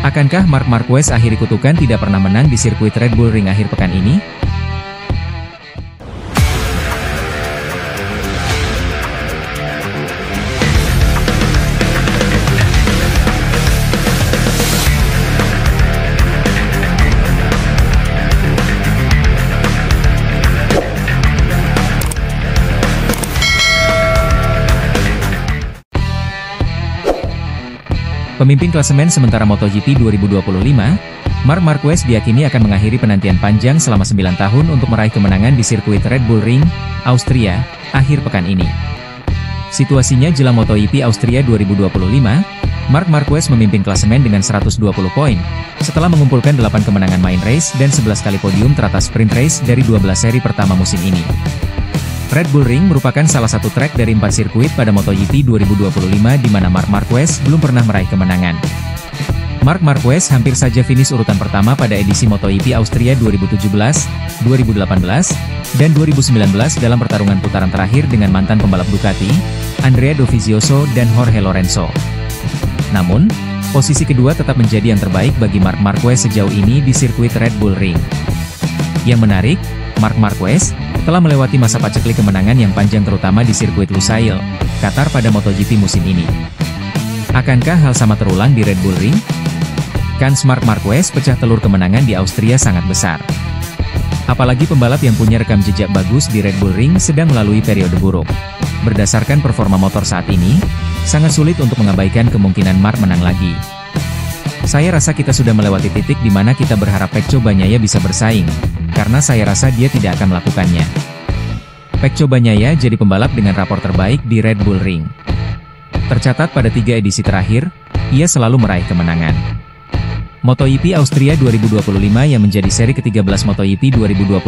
Akankah Marc Marquez akhiri kutukan tidak pernah menang di sirkuit Red Bull Ring akhir pekan ini? Pemimpin klasemen sementara MotoGP 2025, Marc Marquez diyakini akan mengakhiri penantian panjang selama 9 tahun untuk meraih kemenangan di sirkuit Red Bull Ring, Austria, akhir pekan ini. Situasinya jelang MotoGP Austria 2025, Marc Marquez memimpin klasemen dengan 120 poin, setelah mengumpulkan 8 kemenangan main race dan 11 kali podium teratas sprint race dari 12 seri pertama musim ini. Red Bull Ring merupakan salah satu trek dari 4 sirkuit pada MotoGP 2025 di mana Marc Marquez belum pernah meraih kemenangan. Marc Marquez hampir saja finish urutan pertama pada edisi MotoGP Austria 2017, 2018, dan 2019 dalam pertarungan putaran terakhir dengan mantan pembalap Ducati, Andrea Dovizioso dan Jorge Lorenzo. Namun, posisi kedua tetap menjadi yang terbaik bagi Marc Marquez sejauh ini di sirkuit Red Bull Ring. Yang menarik, Marc Marquez telah melewati masa paceklik kemenangan yang panjang terutama di sirkuit Lusail, Qatar pada MotoGP musim ini. Akankah hal sama terulang di Red Bull Ring? Kans Marc Marquez pecah telur kemenangan di Austria sangat besar. Apalagi pembalap yang punya rekam jejak bagus di Red Bull Ring sedang melalui periode buruk. Berdasarkan performa motor saat ini, sangat sulit untuk mengabaikan kemungkinan Marc menang lagi. Saya rasa kita sudah melewati titik di mana kita berharap Pecco Bagnaia bisa bersaing, karena saya rasa dia tidak akan melakukannya. Pecco Bagnaia jadi pembalap dengan rapor terbaik di Red Bull Ring. Tercatat pada 3 edisi terakhir, ia selalu meraih kemenangan. MotoGP Austria 2025 yang menjadi seri ke-13 MotoGP 2025,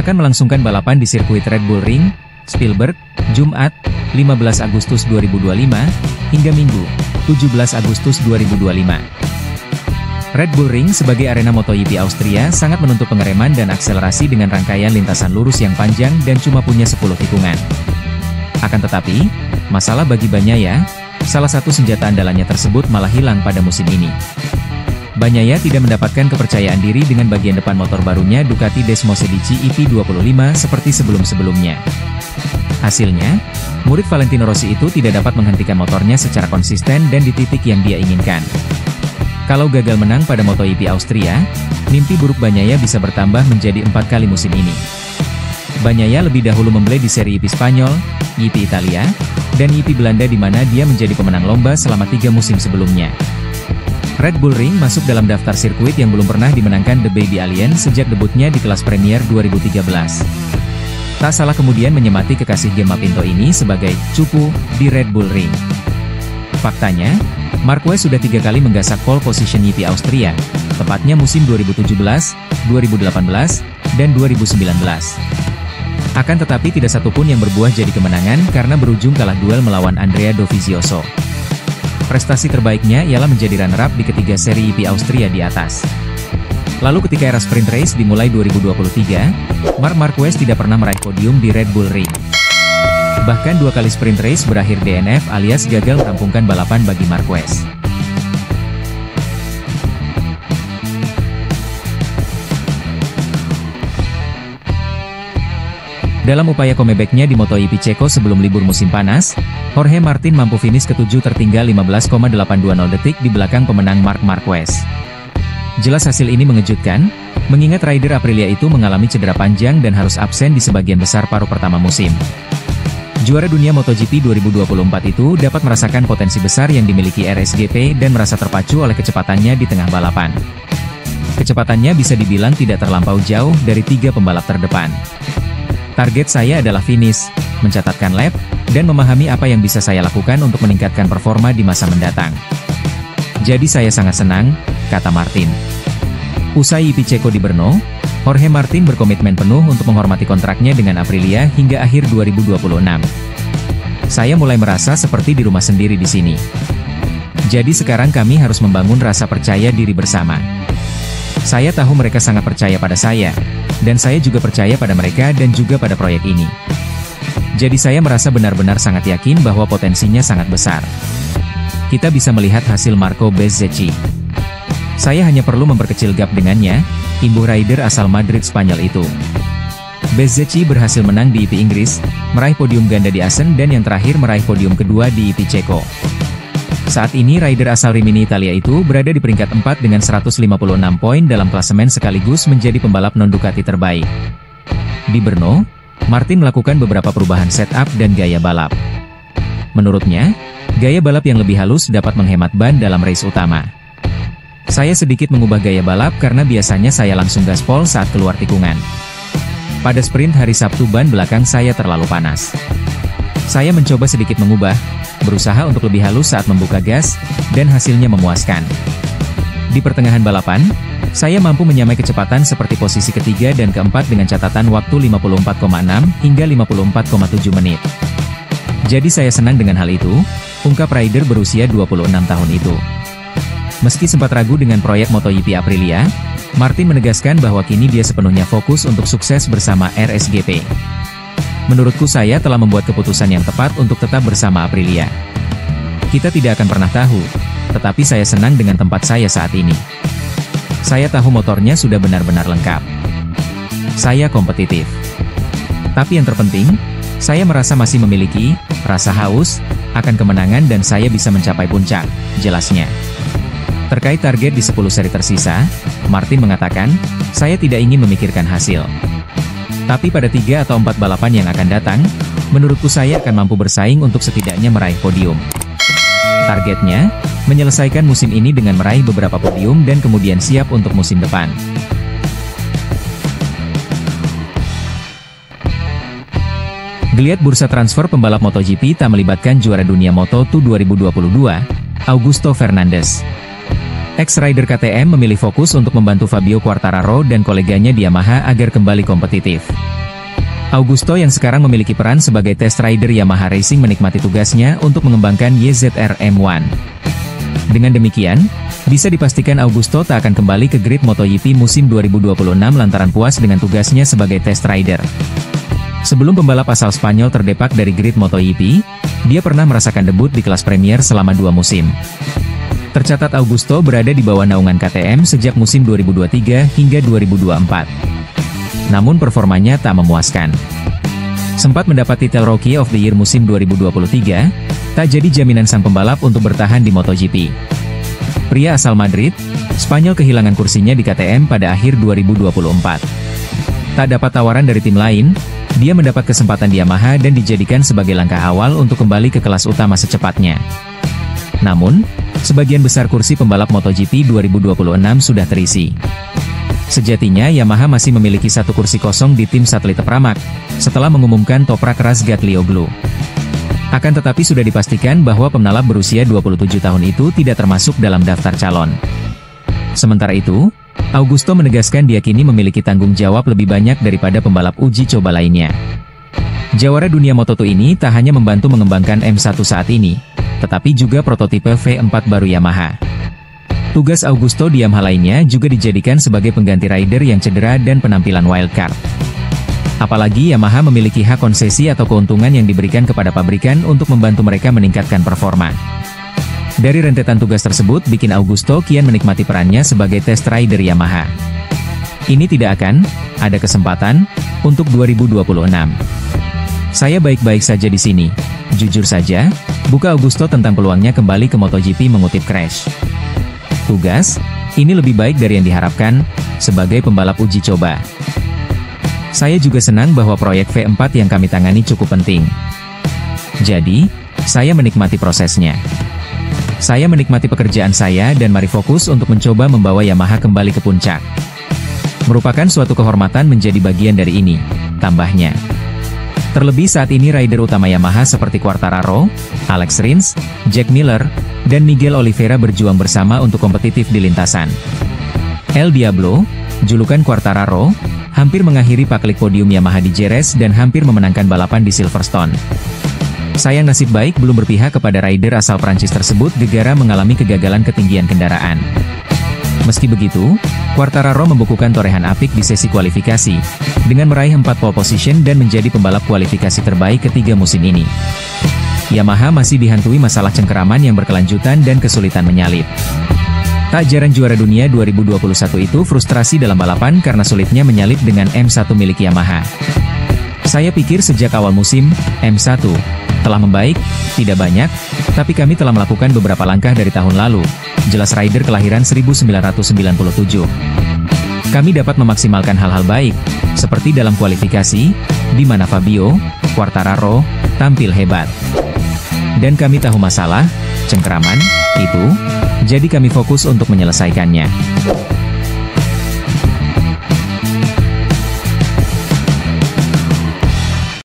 akan melangsungkan balapan di sirkuit Red Bull Ring, Spielberg, Jumat, 15 Agustus 2025, hingga Minggu, 17 Agustus 2025. Red Bull Ring sebagai arena MotoGP Austria sangat menuntut pengereman dan akselerasi dengan rangkaian lintasan lurus yang panjang dan cuma punya 10 tikungan. Akan tetapi, masalah bagi Bagnaia, salah satu senjata andalannya tersebut malah hilang pada musim ini. Bagnaia tidak mendapatkan kepercayaan diri dengan bagian depan motor barunya Ducati Desmosedici EP25 seperti sebelum-sebelumnya. Hasilnya, murid Valentino Rossi itu tidak dapat menghentikan motornya secara konsisten dan di titik yang dia inginkan. Kalau gagal menang pada MotoGP Austria, mimpi buruk Bagnaia bisa bertambah menjadi 4 kali musim ini. Bagnaia lebih dahulu membeli di seri EP Spanyol, EP Italia, dan EP Belanda di mana dia menjadi pemenang lomba selama 3 musim sebelumnya. Red Bull Ring masuk dalam daftar sirkuit yang belum pernah dimenangkan The Baby Alien sejak debutnya di kelas Premier 2013. Tak salah kemudian menyemati kekasih Gemma Pinto ini sebagai cupu di Red Bull Ring. Faktanya, Marquez sudah 3 kali menggasak pole position EP Austria, tepatnya musim 2017, 2018, dan 2019. Akan tetapi tidak satupun yang berbuah jadi kemenangan karena berujung kalah duel melawan Andrea Dovizioso. Prestasi terbaiknya ialah menjadi runner-up di ketiga seri EP Austria di atas. Lalu ketika era sprint race dimulai 2023, Marc Marquez tidak pernah meraih podium di Red Bull Ring. Bahkan 2 kali sprint race berakhir DNF alias gagal merampungkan balapan bagi Marquez. Dalam upaya comeback-nya di MotoGP Ceko sebelum libur musim panas, Jorge Martin mampu finish ke-7 tertinggal 15,820 detik di belakang pemenang Marc Marquez. Jelas hasil ini mengejutkan, mengingat rider Aprilia itu mengalami cedera panjang dan harus absen di sebagian besar paruh pertama musim. Juara dunia MotoGP 2024 itu dapat merasakan potensi besar yang dimiliki RSGP dan merasa terpacu oleh kecepatannya di tengah balapan. Kecepatannya bisa dibilang tidak terlampau jauh dari 3 pembalap terdepan. Target saya adalah finish, mencatatkan lap, dan memahami apa yang bisa saya lakukan untuk meningkatkan performa di masa mendatang. Jadi saya sangat senang, kata Martin. Usai EP Ceko di Brno, Jorge Martin berkomitmen penuh untuk menghormati kontraknya dengan Aprilia hingga akhir 2026. Saya mulai merasa seperti di rumah sendiri di sini. Jadi sekarang kami harus membangun rasa percaya diri bersama. Saya tahu mereka sangat percaya pada saya, dan saya juga percaya pada mereka dan juga pada proyek ini. Jadi saya merasa benar-benar sangat yakin bahwa potensinya sangat besar. Kita bisa melihat hasil Marco Bezzecchi. Saya hanya perlu memperkecil gap dengannya, imbuh rider asal Madrid Spanyol itu. Bezzecchi berhasil menang di IP Inggris, meraih podium ganda di Assen dan yang terakhir meraih podium kedua di IP Ceko. Saat ini rider asal Rimini Italia itu berada di peringkat 4 dengan 156 poin dalam klasemen sekaligus menjadi pembalap non-Ducati terbaik. Di Brno, Martin melakukan beberapa perubahan setup dan gaya balap. Menurutnya, gaya balap yang lebih halus dapat menghemat ban dalam race utama. Saya sedikit mengubah gaya balap karena biasanya saya langsung gaspol saat keluar tikungan. Pada sprint hari Sabtu ban belakang saya terlalu panas. Saya mencoba sedikit mengubah, berusaha untuk lebih halus saat membuka gas, dan hasilnya memuaskan. Di pertengahan balapan, saya mampu menyamai kecepatan seperti posisi ketiga dan keempat dengan catatan waktu 54,6 hingga 54,7 menit. Jadi saya senang dengan hal itu, ungkap rider berusia 26 tahun itu. Meski sempat ragu dengan proyek MotoGP Aprilia, Martin menegaskan bahwa kini dia sepenuhnya fokus untuk sukses bersama RSGP. Menurutku saya telah membuat keputusan yang tepat untuk tetap bersama Aprilia. Kita tidak akan pernah tahu, tetapi saya senang dengan tempat saya saat ini. Saya tahu motornya sudah benar-benar lengkap. Saya kompetitif. Tapi yang terpenting, saya merasa masih memiliki rasa haus akan kemenangan dan saya bisa mencapai puncak, jelasnya. Terkait target di 10 seri tersisa, Martin mengatakan, saya tidak ingin memikirkan hasil. Tapi pada 3 atau 4 balapan yang akan datang, menurutku saya akan mampu bersaing untuk setidaknya meraih podium. Targetnya, menyelesaikan musim ini dengan meraih beberapa podium dan kemudian siap untuk musim depan. Geliat bursa transfer pembalap MotoGP tak melibatkan juara dunia Moto2 2022, Augusto Fernandes. Ex-rider KTM memilih fokus untuk membantu Fabio Quartararo dan koleganya di Yamaha agar kembali kompetitif. Augusto yang sekarang memiliki peran sebagai test rider Yamaha Racing menikmati tugasnya untuk mengembangkan YZR M1. Dengan demikian, bisa dipastikan Augusto tak akan kembali ke grid MotoGP musim 2026 lantaran puas dengan tugasnya sebagai test rider. Sebelum pembalap asal Spanyol terdepak dari grid MotoGP, dia pernah merasakan debut di kelas Premier selama 2 musim. Tercatat Augusto berada di bawah naungan KTM sejak musim 2023 hingga 2024. Namun performanya tak memuaskan. Sempat mendapat titel Rookie of the Year musim 2023, tak jadi jaminan sang pembalap untuk bertahan di MotoGP. Pria asal Madrid, Spanyol kehilangan kursinya di KTM pada akhir 2024. Tak dapat tawaran dari tim lain, dia mendapat kesempatan di Yamaha dan dijadikan sebagai langkah awal untuk kembali ke kelas utama secepatnya. Namun, sebagian besar kursi pembalap MotoGP 2026 sudah terisi. Sejatinya Yamaha masih memiliki 1 kursi kosong di tim satelit Pramac, setelah mengumumkan Toprak Razgatlioglu. Akan tetapi sudah dipastikan bahwa pembalap berusia 27 tahun itu tidak termasuk dalam daftar calon. Sementara itu, Augusto menegaskan dia kini memiliki tanggung jawab lebih banyak daripada pembalap uji coba lainnya. Jawara dunia Moto2 ini tak hanya membantu mengembangkan M1 saat ini, tetapi juga prototipe V4 baru Yamaha. Tugas Augusto di Yamaha lainnya juga dijadikan sebagai pengganti rider yang cedera dan penampilan wildcard. Apalagi Yamaha memiliki hak konsesi atau keuntungan yang diberikan kepada pabrikan untuk membantu mereka meningkatkan performa. Dari rentetan tugas tersebut bikin Augusto kian menikmati perannya sebagai test rider Yamaha. Ini tidak akan ada kesempatan untuk 2026. Saya baik-baik saja di sini. Jujur saja, buka Augusto tentang peluangnya kembali ke MotoGP mengutip Crash. Tugas, ini lebih baik dari yang diharapkan, sebagai pembalap uji coba. Saya juga senang bahwa proyek V4 yang kami tangani cukup penting. Jadi, saya menikmati prosesnya. Saya menikmati pekerjaan saya dan mari fokus untuk mencoba membawa Yamaha kembali ke puncak. Merupakan suatu kehormatan menjadi bagian dari ini, tambahnya. Terlebih saat ini rider utama Yamaha seperti Quartararo, Alex Rins, Jack Miller, dan Miguel Oliveira berjuang bersama untuk kompetitif di lintasan. El Diablo, julukan Quartararo, hampir mengakhiri paklik podium Yamaha di Jerez dan hampir memenangkan balapan di Silverstone. Sayang nasib baik belum berpihak kepada rider asal Prancis tersebut gegara mengalami kegagalan ketinggian kendaraan. Meski begitu, Quartararo membukukan torehan apik di sesi kualifikasi, dengan meraih 4 pole position dan menjadi pembalap kualifikasi terbaik ketiga musim ini. Yamaha masih dihantui masalah cengkeraman yang berkelanjutan dan kesulitan menyalip. Tak jarang juara dunia 2021 itu frustrasi dalam balapan karena sulitnya menyalip dengan M1 milik Yamaha. Saya pikir sejak awal musim, M1 telah membaik, tidak banyak, tapi kami telah melakukan beberapa langkah dari tahun lalu, jelas rider kelahiran 1997. Kami dapat memaksimalkan hal-hal baik, seperti dalam kualifikasi, di mana Fabio Quartararo tampil hebat. Dan kami tahu masalah, cengkraman, itu, jadi kami fokus untuk menyelesaikannya.